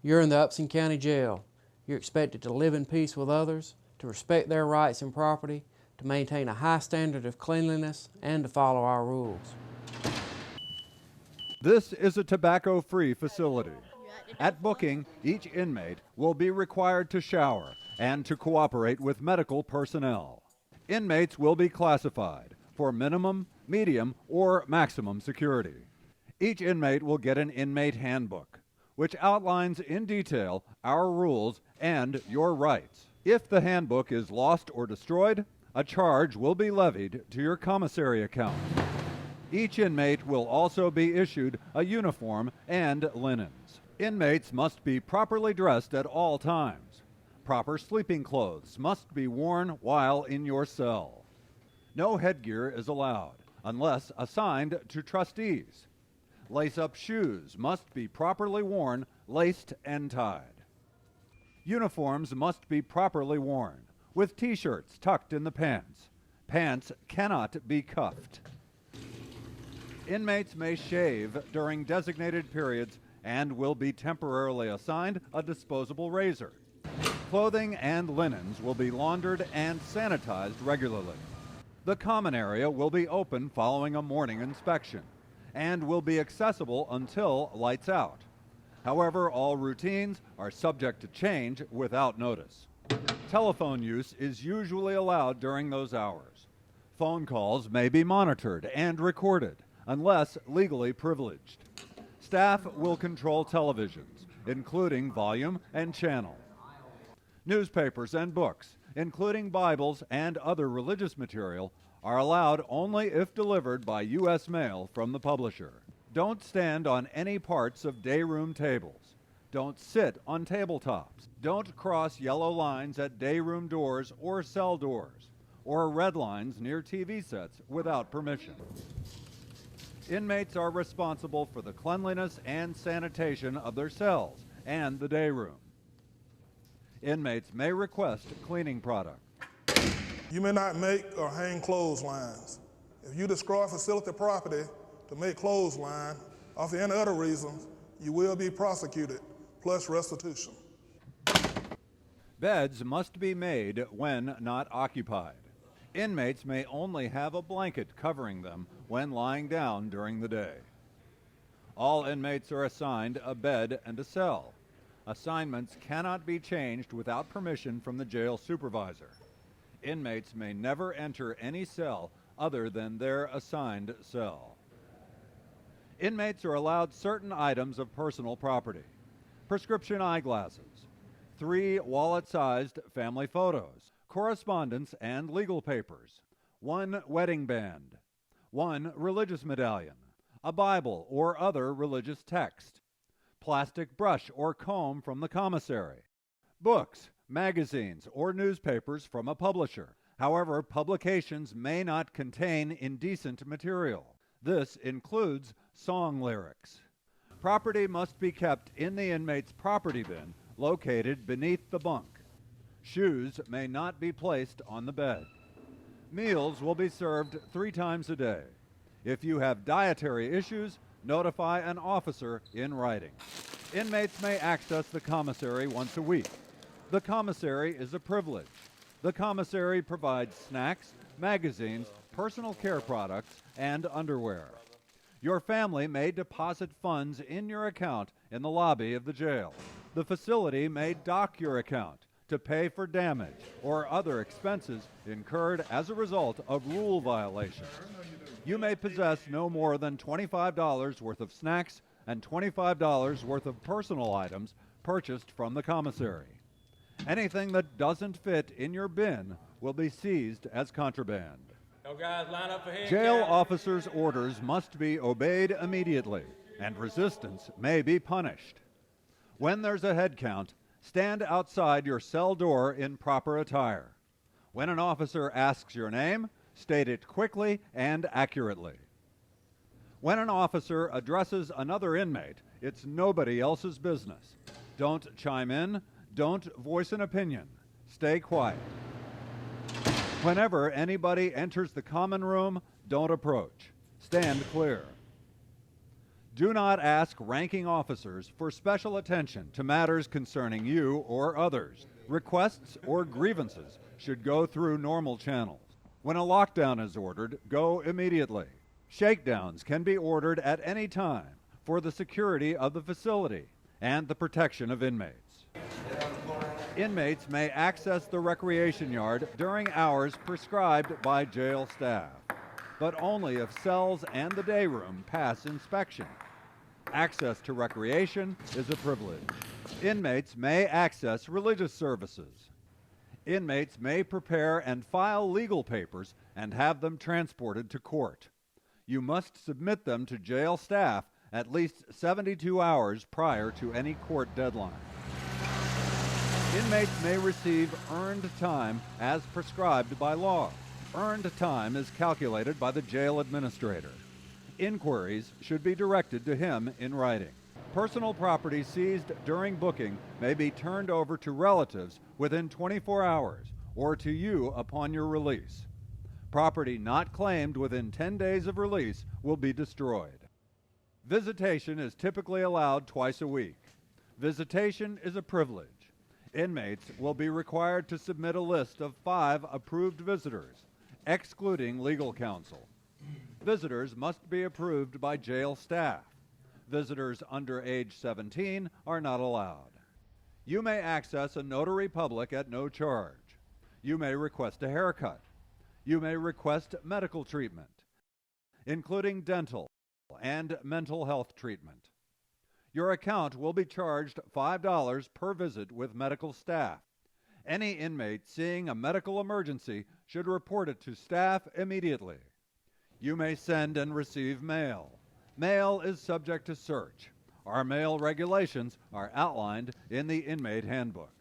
You're in the Upson County Jail. You're expected to live in peace with others, to respect their rights and property, to maintain a high standard of cleanliness, and to follow our rules. This is a tobacco-free facility. At booking, each inmate will be required to shower and to cooperate with medical personnel. Inmates will be classified for minimum, medium, or maximum security. Each inmate will get an inmate handbook, which outlines in detail our rules and your rights. If the handbook is lost or destroyed, a charge will be levied to your commissary account. Each inmate will also be issued a uniform and linens. Inmates must be properly dressed at all times. Proper sleeping clothes must be worn while in your cell. No headgear is allowed unless assigned to trustees. Lace-up shoes must be properly worn, laced and tied. Uniforms must be properly worn, with t-shirts tucked in the pants. Pants cannot be cuffed. Inmates may shave during designated periods and will be temporarily assigned a disposable razor. Clothing and linens will be laundered and sanitized regularly. The common area will be open following a morning inspection and will be accessible until lights out. However, all routines are subject to change without notice. Telephone use is usually allowed during those hours. Phone calls may be monitored and recorded unless legally privileged. Staff will control televisions, including volume and channel. Newspapers and books, including Bibles and other religious material, are allowed only if delivered by U.S. mail from the publisher. Don't stand on any parts of day room tables. Don't sit on tabletops. Don't cross yellow lines at day room doors or cell doors, or red lines near TV sets without permission. Inmates are responsible for the cleanliness and sanitation of their cells and the day room. Inmates may request cleaning product. You may not make or hang clotheslines. If you destroy facility property to make clothesline, or for any other reasons, you will be prosecuted, plus restitution. Beds must be made when not occupied. Inmates may only have a blanket covering them when lying down during the day. All inmates are assigned a bed and a cell. Assignments cannot be changed without permission from the jail supervisor. Inmates may never enter any cell other than their assigned cell. Inmates are allowed certain items of personal property: prescription eyeglasses, 3 wallet-sized family photos, correspondence and legal papers, 1 wedding band, 1 religious medallion, a Bible or other religious text, plastic brush or comb from the commissary, books, magazines, or newspapers from a publisher. However, publications may not contain indecent material. This includes song lyrics. Property must be kept in the inmate's property bin located beneath the bunk. Shoes may not be placed on the bed. Meals will be served 3 times a day. If you have dietary issues, notify an officer in writing. Inmates may access the commissary once a week. The commissary is a privilege. The commissary provides snacks, magazines, personal care products, and underwear. Your family may deposit funds in your account in the lobby of the jail. The facility may dock your account to pay for damage or other expenses incurred as a result of rule violations. You may possess no more than $25 worth of snacks and $25 worth of personal items purchased from the commissary. Anything that doesn't fit in your bin will be seized as contraband. Guys, line up for head Jail count. officers' orders must be obeyed immediately, and resistance may be punished. When there's a head count, stand outside your cell door in proper attire. When an officer asks your name, state it quickly and accurately. When an officer addresses another inmate, it's nobody else's business. Don't chime in. Don't voice an opinion. Stay quiet. Whenever anybody enters the common room, don't approach. Stand clear. Do not ask ranking officers for special attention to matters concerning you or others. Requests or grievances should go through normal channels. When a lockdown is ordered, go immediately. Shakedowns can be ordered at any time for the security of the facility and the protection of inmates. Inmates may access the recreation yard during hours prescribed by jail staff, but only if cells and the day room pass inspection. Access to recreation is a privilege. Inmates may access religious services. Inmates may prepare and file legal papers and have them transported to court. You must submit them to jail staff at least 72 hours prior to any court deadline. Inmates may receive earned time as prescribed by law. Earned time is calculated by the jail administrator. Inquiries should be directed to him in writing. Personal property seized during booking may be turned over to relatives within 24 hours or to you upon your release. Property not claimed within 10 days of release will be destroyed. Visitation is typically allowed twice a week. Visitation is a privilege. Inmates will be required to submit a list of 5 approved visitors, excluding legal counsel. Visitors must be approved by jail staff. Visitors under age 17 are not allowed. You may access a notary public at no charge. You may request a haircut. You may request medical treatment, including dental and mental health treatment. Your account will be charged $5 per visit with medical staff. Any inmate seeing a medical emergency should report it to staff immediately. You may send and receive mail. Mail is subject to search. Our mail regulations are outlined in the Inmate Handbook.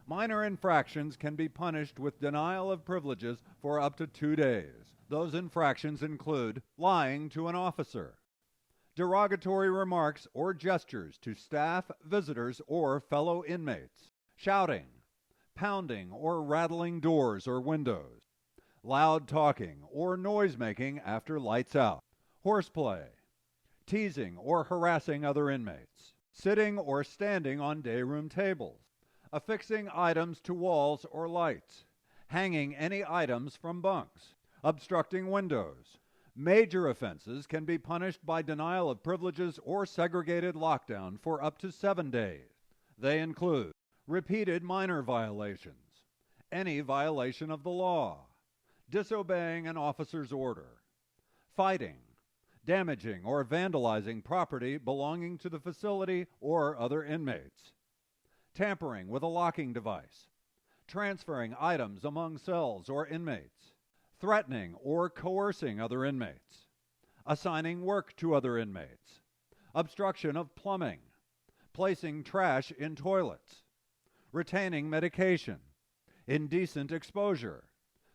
Minor infractions can be punished with denial of privileges for up to 2 days. Those infractions include lying to an officer, derogatory remarks or gestures to staff, visitors, or fellow inmates, shouting, pounding or rattling doors or windows, loud talking or noise-making after lights out, horseplay, teasing or harassing other inmates, sitting or standing on day room tables, affixing items to walls or lights, hanging any items from bunks, obstructing windows. Major offenses can be punished by denial of privileges or segregated lockdown for up to 7 days. They include repeated minor violations, any violation of the law, disobeying an officer's order, fighting, damaging or vandalizing property belonging to the facility or other inmates, tampering with a locking device, transferring items among cells or inmates, threatening or coercing other inmates, assigning work to other inmates, obstruction of plumbing, placing trash in toilets, retaining medication, indecent exposure,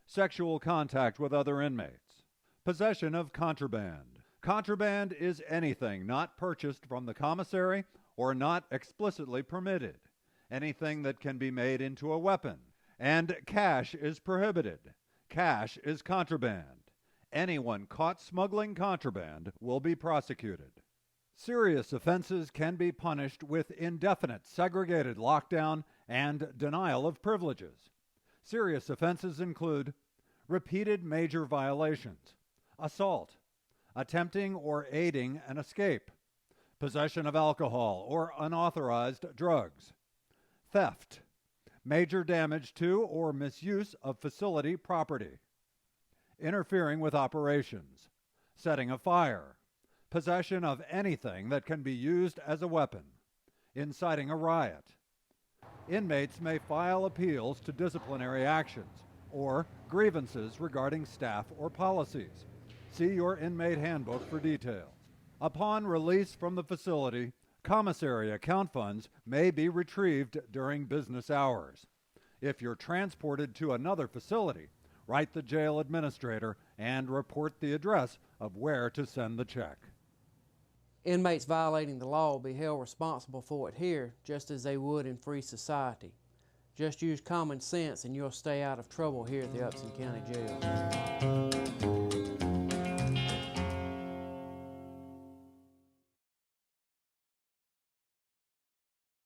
sexual contact with other inmates, possession of contraband. Contraband is anything not purchased from the commissary or not explicitly permitted, anything that can be made into a weapon, and cash is prohibited. Cash is contraband. Anyone caught smuggling contraband will be prosecuted. Serious offenses can be punished with indefinite segregated lockdown and denial of privileges. Serious offenses include repeated major violations, assault, attempting or aiding an escape, possession of alcohol or unauthorized drugs, theft, major damage to or misuse of facility property, interfering with operations, setting a fire, possession of anything that can be used as a weapon, inciting a riot. Inmates may file appeals to disciplinary actions or grievances regarding staff or policies. See your Inmate Handbook for details. Upon release from the facility, commissary account funds may be retrieved during business hours. If you're transported to another facility, write the jail administrator and report the address of where to send the check. Inmates violating the law will be held responsible for it here, just as they would in free society. Just use common sense and you'll stay out of trouble here at the Upson County Jail.